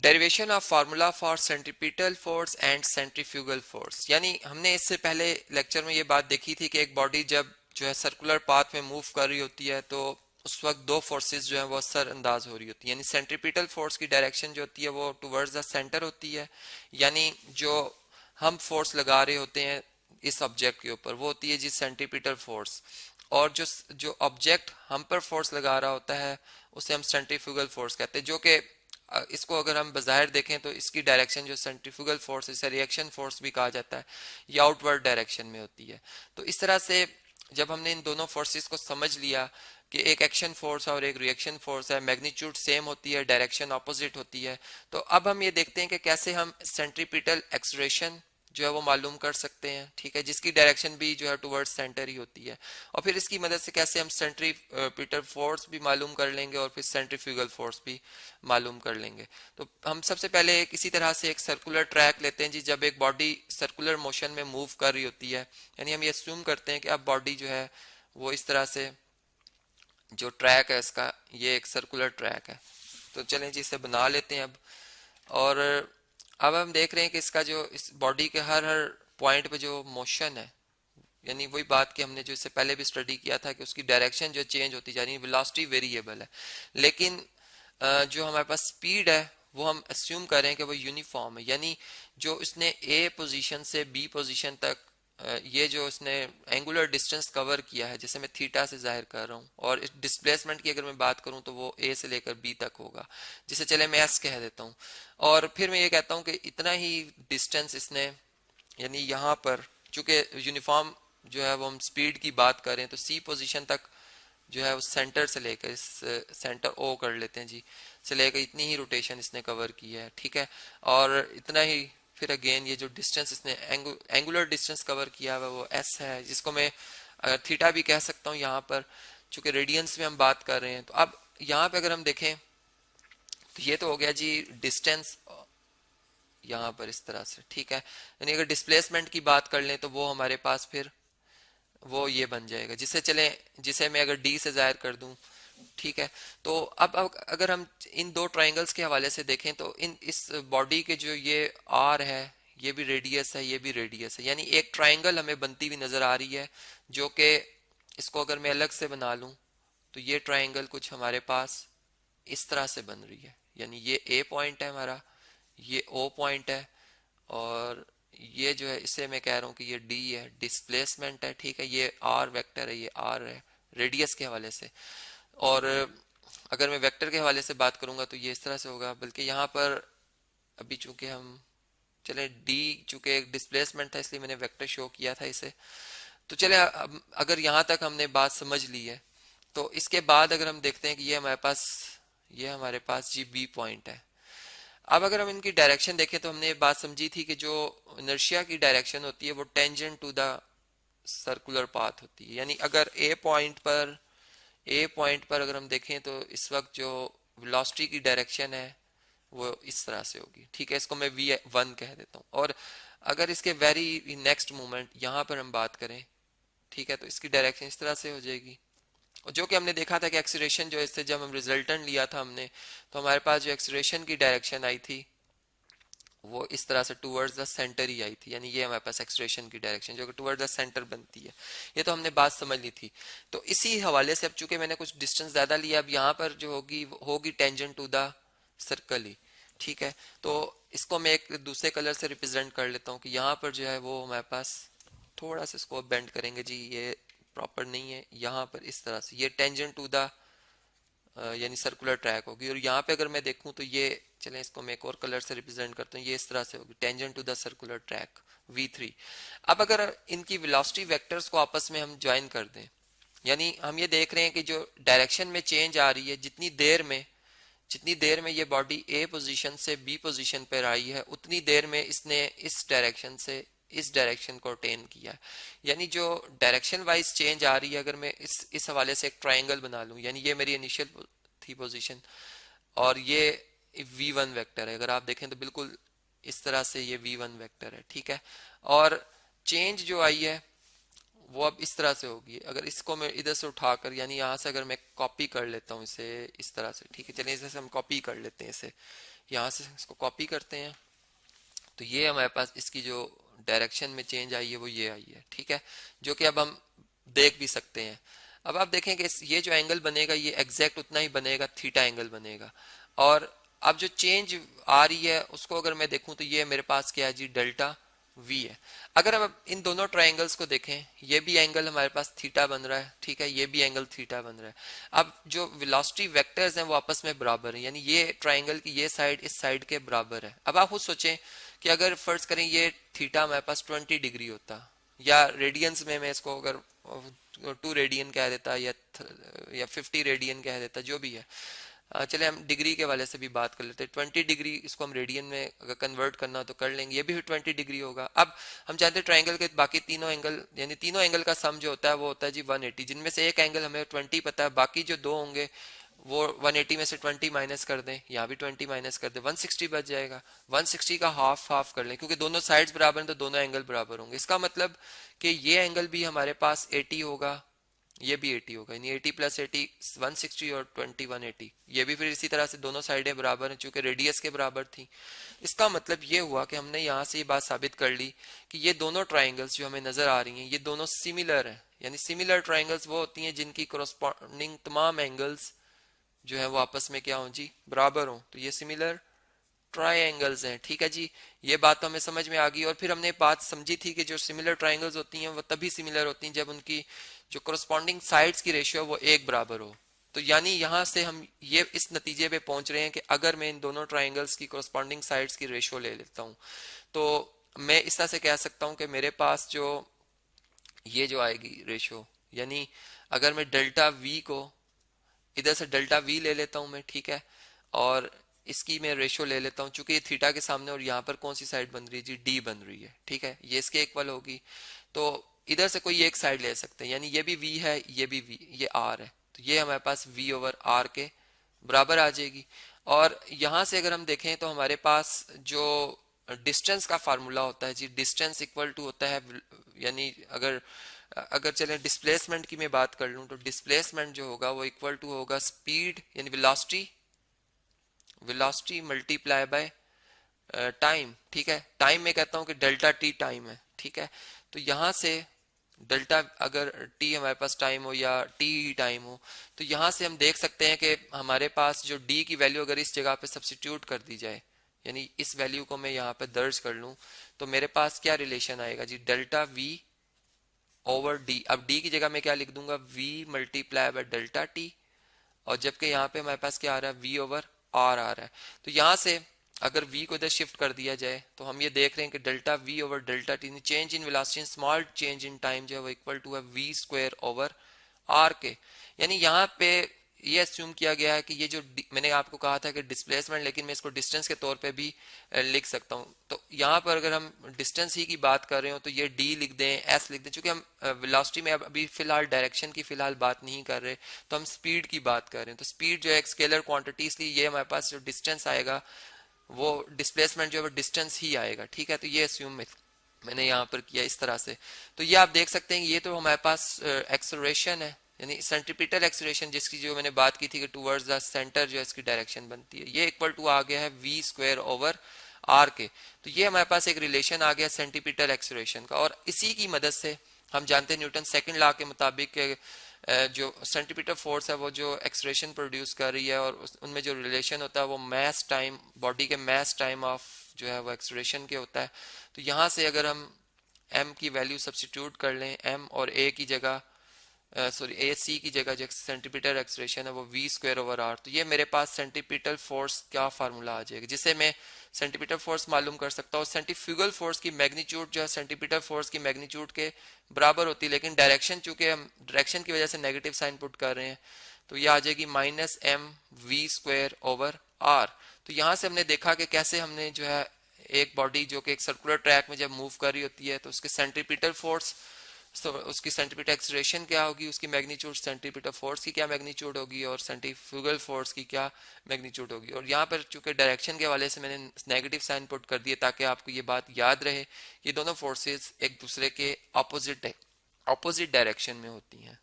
Derivation of formula for centripetal force and centrifugal force. यानी हमने इससे पहले लेक्चर में ये बात देखी थी कि एक बॉडी जब जो है सर्कुलर पाथ में मूव कर रही होती है तो उस वक्त दो फोर्सेस जो है वो असर अंदाज हो रही होती है। यानी सेंट्रीपिटल फोर्स की डायरेक्शन जो होती है वो टुवर्ड्स द सेंटर होती है, यानी जो हम फोर्स लगा रहे होते हैं इस ऑब्जेक्ट के ऊपर वो होती है जी सेंट्रीपिटल फोर्स, और जो जो ऑब्जेक्ट हम पर फोर्स लगा रहा होता है उसे हम सेंट्रीफ्यूगल फोर्स कहते हैं, जो कि इसको अगर हम बाहर देखें तो इसकी डायरेक्शन जो सेंट्रीफ्यूगल फोर्स इसे रिएक्शन फोर्स भी कहा जाता है, ये आउटवर्ड डायरेक्शन में होती है। तो इस तरह से जब हमने इन दोनों फोर्सेस को समझ लिया कि एक एक्शन फोर्स और एक रिएक्शन फोर्स है, मैग्नीट्यूड सेम होती है, डायरेक्शन ऑपोजिट होती है, तो अब हम ये देखते हैं कि कैसे हम सेंट्रीपिटल एक्सलेरेशन जो है वो मालूम कर सकते हैं, ठीक है, जिसकी डायरेक्शन भी जो है टुवर्ड्स सेंटर ही होती है। और फिर इसकी मदद से कैसे हम सेंट्रीपिटल फोर्स भी मालूम कर लेंगे और फिर सेंट्रीफ्यूगल फोर्स भी मालूम कर लेंगे। तो हम सबसे पहले किसी तरह से एक सर्कुलर ट्रैक लेते हैं जी। जब एक बॉडी सर्कुलर मोशन में मूव कर रही होती है, यानी हम ये अस्यूम करते हैं कि अब बॉडी जो है वो इस तरह से जो ट्रैक है इसका ये एक सर्कुलर ट्रैक है। तो चलें जी इसे बना लेते हैं अब। और अब हम देख रहे हैं कि इसका जो इस बॉडी के हर हर पॉइंट पे जो मोशन है, यानी वही बात कि हमने जो इससे पहले भी स्टडी किया था कि उसकी डायरेक्शन जो चेंज होती जा रही है, वेलोसिटी वेरिएबल है, लेकिन जो हमारे पास स्पीड है वो हम अस्यूम करें कि वो यूनिफॉर्म है। यानी जो इसने ए पोजीशन से बी पोजीशन तक ये जो इसने एंगुलर डिस्टेंस कवर किया है, जैसे मैं थीटा से जाहिर कर रहा हूँ, और इस डिस्प्लेसमेंट की अगर मैं बात करूँ तो वो ए से लेकर बी तक होगा, जिसे चले मैं एस कह देता हूँ। और फिर मैं ये कहता हूँ कि इतना ही डिस्टेंस इसने, यानी यहाँ पर चूंकि यूनिफॉर्म जो है वो हम स्पीड की बात करें तो सी पोजीशन तक जो है उस सेंटर से लेकर इस सेंटर ओ कर लेते हैं जी, से लेकर इतनी ही रोटेशन इसने कवर की है, ठीक है। और इतना ही फिर अगेन ये जो डिस्टेंस इसने एंगुलर डिस्टेंस कवर किया हुआ वो एस है, जिसको मैं थीटा भी कह सकता हूँ यहाँ पर, चूंकि रेडियंस में हम बात कर रहे हैं। तो अब यहाँ पे अगर हम देखें तो ये तो हो गया जी डिस्टेंस यहाँ पर इस तरह से, ठीक है। यानी अगर डिस्प्लेसमेंट की बात कर लें तो वो हमारे पास फिर वो ये बन जाएगा, जिसे मैं अगर डी से जाहिर कर दूं, ठीक है। तो अब अगर हम इन दो ट्राइंगल्स के हवाले से देखें तो इस बॉडी के जो ये आर है ये भी रेडियस है, ये भी रेडियस है, यानी एक ट्राइंगल हमें बनती हुई नजर आ रही है, जो कि इसको अगर मैं अलग से बना लूं तो ये ट्राइंगल कुछ हमारे पास इस तरह से बन रही है। यानी ये ए पॉइंट है हमारा, ये ओ पॉइंट है, और ये जो है इसे मैं कह रहा हूँ कि ये डी है, डिस्प्लेसमेंट है, ठीक है। ये आर वेक्टर है, ये आर है रेडियस के हवाले से। और अगर मैं वेक्टर के हवाले से बात करूंगा तो ये इस तरह से होगा, बल्कि यहाँ पर अभी चूंकि हम चले डी चूंकि एक डिस्प्लेसमेंट था इसलिए मैंने वेक्टर शो किया था इसे। तो चले अगर यहाँ तक हमने बात समझ ली है तो इसके बाद अगर हम देखते हैं कि ये हमारे पास जी बी पॉइंट है। अब अगर हम इनकी डायरेक्शन देखें तो हमने ये बात समझी थी कि जो इनर्शिया की डायरेक्शन होती है वो tangent to the circular path होती है। यानी अगर ए पॉइंट पर अगर हम देखें तो इस वक्त जो वेलोसिटी की डायरेक्शन है वो इस तरह से होगी, ठीक है। इसको मैं v1 कह देता हूँ। और अगर इसके वेरी नेक्स्ट मोमेंट यहाँ पर हम बात करें, ठीक है, तो इसकी डायरेक्शन इस तरह से हो जाएगी। और जो कि हमने देखा था कि एक्सीलरेशन जो इससे जब हम रिजल्टेंट लिया था हमने, तो हमारे पास जो एक्सीलरेशन की डायरेक्शन आई थी वो इस तरह से टुवर्ड्स द सेंटर ही आई थी। यानी ये हमारे पास एक्सप्रेशन की डायरेक्शन जो कि टुवर्ड्स द सेंटर बनती है, ये तो हमने बात समझ ली थी। तो इसी हवाले से अब चूंकि मैंने कुछ डिस्टेंस ज्यादा लिया, अब यहाँ पर जो होगी टेंजेंट टू द सर्कल ही, ठीक है। तो इसको मैं एक दूसरे कलर से रिप्रेजेंट कर लेता हूँ कि यहाँ पर जो है वो हमारे पास थोड़ा सा इसको बेंड करेंगे जी, ये प्रॉपर नहीं है, यहाँ पर इस तरह से ये टेंजेंट टू द यानी सर्कुलर ट्रैक होगी। और यहाँ पे अगर मैं देखूं तो ये चलें इसको मैं एक और कलर से रिप्रेजेंट करता हूँ, ये इस तरह से होगी tangent to the circular track v3। अब अगर इनकी वेलोसिटी वेक्टर्स को आपस में हम ज्वाइन कर दें, यानी हम ये देख रहे हैं कि जो डायरेक्शन में चेंज आ रही है, जितनी देर में ये बॉडी ए पोजीशन से बी पोजीशन पर आई है उतनी देर में इसने इस डायरेक्शन से इस डायरेक्शन को अटेन किया। यानी जो डायरेक्शन वाइज चेंज आ रही है, अगर मैं इस हवाले से एक ट्राइंगल बना लूं, यानी ये मेरी इनिशियल थी पोजीशन और ये v1 वेक्टर है, अगर आप देखें तो बिल्कुल इस तरह से ये v1 वेक्टर है, ठीक है। और चेंज जो आई है वो अब इस तरह से होगी। अगर इसको मैं इधर से उठाकर यानी यहाँ से अगर मैं कॉपी कर लेता हूँ इसे इस तरह से, ठीक है, चलिए इसे हम कॉपी कर लेते हैं इसे यहाँ से इसको कॉपी करते हैं, तो ये हमारे पास इसकी जो डायरेक्शन में चेंज आई है वो ये आई है, ठीक है, जो कि अब हम देख भी सकते हैं। अब आप देखें कि ये जो एंगल बनेगा ये एग्जैक्ट उतना ही बनेगा, थीटा एंगल बनेगा। और अब जो चेंज आ रही है उसको अगर मैं देखूं तो ये मेरे पास क्या है जी, डेल्टा वी है। अगर अब इन दोनों ट्राइंगल्स को देखें, ये भी एंगल हमारे पास थीटा बन रहा है, ठीक है, ये भी एंगल थीटा बन रहा है। अब जो वेलोसिटी वेक्टर्स हैं वो आपस में बराबर हैं, यानी ये ट्राइंगल की ये साइड इस साइड के बराबर है। अब आप खुद सोचें कि अगर फर्ज करें ये थीटा हमारे पास 20 डिग्री होता, या रेडियंस में मैं इसको अगर 2 रेडियन कह देता या 50 रेडियन कह देता, जो भी है, चले हम डिग्री के वाले से भी बात कर लेते हैं। 20 डिग्री इसको हम रेडियन में अगर कन्वर्ट करना तो कर लेंगे, ये भी 20 डिग्री होगा। अब हम जानते हैं ट्राइंगल के बाकी तीनों एंगल, यानी तीनों एंगल का सम जो होता है वो होता है जी 180, जिनमें से एक एंगल हमें 20 पता है, बाकी जो दो होंगे वो 180 में से 20 माइनस कर दें, यहाँ भी 20 माइनस कर दें, 160 बच जाएगा। 160 का हाफ हाफ कर लें, क्योंकि दोनों साइड्स बराबर हैं तो दोनों एंगल बराबर होंगे। इसका मतलब कि ये एंगल भी हमारे पास 80 होगा, ये भी 80 होगा, यानी 80 प्लस 80 160 और 20 180। ये भी फिर इसी तरह से दोनों साइडें बराबर हैं चूंकि रेडियस के बराबर थी। इसका मतलब ये हुआ कि हमने यहाँ से ये बात साबित कर ली कि ये दोनों ट्राइंगल्स जो हमें नजर आ रही हैं ये दोनों सिमिलर हैं। यानी सिमिलर ट्राइंगल्स वो होती हैं जिनकी कोरस्पॉन्डिंग तमाम एंगल्स जो है वो आपस में क्या हो जी, बराबर हो, तो ये सिमिलर ट्राइंगल्स हैं, ठीक है जी। ये बात तो हमें समझ में आ गई। और फिर हमने बात समझी थी कि जो सिमिलर ट्राइंगल्स होती हैं वो तभी सिमिलर होती हैं जब उनकी जो कोरस्पॉन्डिंग साइड्स की रेशियो है वो एक बराबर हो। तो यानी यहाँ से हम ये इस नतीजे पे पहुंच रहे हैं कि अगर मैं इन दोनों ट्राइंगल्स की कोरस्पॉन्डिंग साइड्स की रेशियो ले लेता हूँ तो मैं इस तरह से कह सकता हूँ कि मेरे पास जो ये जो आएगी रेशियो, यानी अगर मैं डेल्टा वी को इधर से डेल्टा वी ले लेता हूं मैं, ठीक है, और इसकी मैं रेशियो ले लेता हूं, चूंकि ये थीटा के सामने और यहाँ पर कौन सी साइड बन रही है जी, डी बन रही है, ठीक है, ये इसके इक्वल होगी। तो इधर से कोई एक साइड ले सकते हैं, यानी ये भी वी है, ये भी वी, ये आर है, तो ये हमारे पास वी ओवर आर के बराबर आ जाएगी। और यहाँ से अगर हम देखें तो हमारे पास जो डिस्टेंस का फार्मूला होता है जी, डिस्टेंस इक्वल टू होता है, यानी अगर अगर चलें डिस्प्लेसमेंट की मैं बात कर लूं तो डिस्प्लेसमेंट जो होगा वो इक्वल टू होगा स्पीड यानी velocity, velocity multiply by time, ठीक है। टाइम में कहता हूं कि डेल्टा टी टाइम है, ठीक है। तो यहां से डेल्टा अगर टी हमारे पास टाइम हो या टी टाइम हो, तो यहां से हम देख सकते हैं कि हमारे पास जो डी की वैल्यू अगर इस जगह पे सब्सिट्यूट कर दी जाए, यानी इस वैल्यू को मैं यहाँ पे दर्ज कर लूं, तो मेरे पास क्या रिलेशन आएगा जी, डेल्टा वी ओवर डी। अब डी की जगह मैं क्या लिख दूंगा, v multiply by delta T, और जबकि यहाँ पे हमारे पास क्या आ रहा है, v ओवर आर आ रहा है। तो यहाँ से अगर v को इधर शिफ्ट कर दिया जाए तो हम ये देख रहे हैं कि delta v over delta T, change in velocity small change in time जो है वो इक्वल टू है v स्क्वायर ओवर आर के। यानी यहाँ पे ये अस्यूम किया गया है कि ये जो मैंने आपको कहा था कि डिस्प्लेसमेंट, लेकिन मैं इसको डिस्टेंस के तौर पे भी लिख सकता हूँ। तो यहाँ पर अगर हम डिस्टेंस ही की बात कर रहे हो तो ये डी लिख दें, एस लिख दें, चूंकि हम वेलोसिटी में अभी फिलहाल डायरेक्शन की फिलहाल बात नहीं कर रहे, तो हम स्पीड की बात कर रहे हैं। तो स्पीड जो है एक स्केलर क्वांटिटी, इसलिए ये हमारे पास जो डिस्टेंस आएगा वो डिस्प्लेसमेंट जो है वो डिस्टेंस ही आएगा, ठीक है। तो ये अस्यूम मैंने यहाँ पर किया इस तरह से। तो ये आप देख सकते हैं ये तो हमारे पास एक्सेलरेशन है, यानी सेंट्रीपिटल एक्सेलरेशन जिसकी जो मैंने बात की थी कि टुवर्ड्स द सेंटर जो है इसकी डायरेक्शन बनती है, ये इक्वल टू आ गया है वी स्क्वायर ओवर आर के। तो ये हमारे पास एक रिलेशन आ गया सेंट्रीपिटल एक्सेलरेशन का, और इसी की मदद से हम जानते हैं न्यूटन सेकंड लॉ के मुताबिक जो सेंट्रीपिटल फोर्स है वो जो एक्सेलरेशन प्रोड्यूस कर रही है, और उनमें जो रिलेशन होता है वो मास टाइम, बॉडी के मास टाइम ऑफ जो है वो एक्सेलरेशन के होता है। तो यहाँ से अगर हम m की वैल्यू सब्सिट्यूट कर लें, m और a की जगह सॉरी ए सी की जगह जो सेंटीपिटल एक्सेलरेशन है वो वी स्क्वायर ओवर आर, तो ये मेरे पास सेंटीपिटल फोर्स क्या फार्मूला आ जाएगा जिससे मैं सेंटीपिटल फोर्स मालूम कर सकता हूँ। सेंटीफ्यूगल फोर्स की मैग्नीट्यूड जो है सेंटीपिटल फोर्स की मैग्नीट्यूड के बराबर होती है, लेकिन डायरेक्शन चूंकि हम डायरेक्शन की वजह से नेगेटिव साइन पुट कर रहे हैं तो ये आ जाएगी minus m v square over r. तो यहाँ से हमने देखा कि कैसे हमने जो है एक बॉडी जो कि एक सर्कुलर ट्रैक में जब मूव कर रही होती है तो उसके सेंट्रीपिटल फोर्स, तो उसकी सेंटीपिटल एक्सेलरेशन क्या होगी, उसकी मैग्नीट्यूड सेंटीपिटल फोर्स की क्या मैग्नीट्यूड होगी और सेंट्रीफ्यूगल फोर्स की क्या मैग्नीट्यूड होगी। और यहाँ पर चूंकि डायरेक्शन के हवाले से मैंने नेगेटिव साइन पुट कर दिया ताकि आपको ये बात याद रहे, ये दोनों फोर्सेस एक दूसरे के ऑपोजिट डायरेक्शन में होती हैं।